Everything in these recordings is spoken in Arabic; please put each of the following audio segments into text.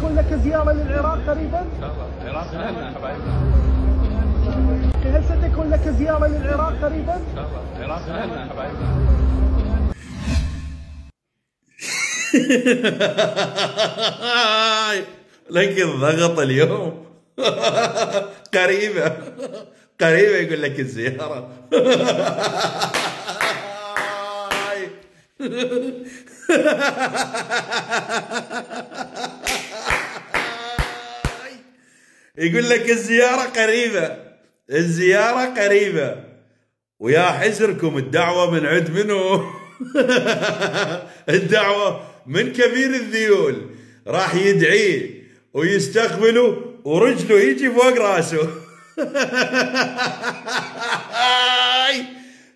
تكون لك زيارة للعراق قريبا؟ ان شاء الله. العراق اهلنا حبايبنا. هل ستكون لك زيارة للعراق قريبا؟ ان شاء الله. العراق اهلنا حبايبنا. لك الضغط اليوم. قريبة قريبة يقول لك الزيارة. يقول لك الزيارة قريبة، الزيارة قريبة، ويا حسركم الدعوة من عند منو؟ الدعوة من كبير الذيول، راح يدعيه ويستقبله ورجله يجي فوق راسه.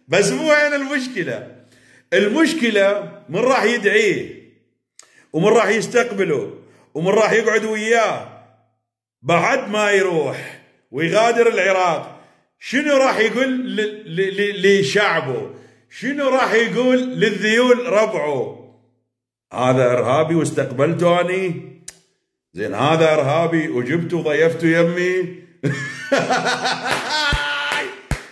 بس مو وين المشكلة؟ المشكلة من راح يدعيه ومن راح يستقبله ومن راح يقعد وياه بعد ما يروح ويغادر العراق. شنو راح يقول لشعبه؟ شنو راح يقول للذيول ربعه؟ هذا إرهابي واستقبلته أني؟ زين هذا إرهابي وجبته وضيفته يمي؟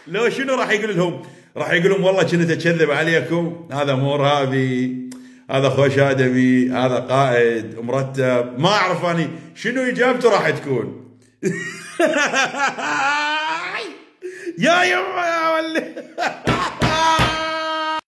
لو شنو راح يقول لهم؟ راح يقول لهم والله كنت أكذب عليكم، هذا مو إرهابي، هذا خوش آدمي، هذا قائد مرتب. ما أعرف أني شنو إجابته راح تكون. يا يما يا ولي.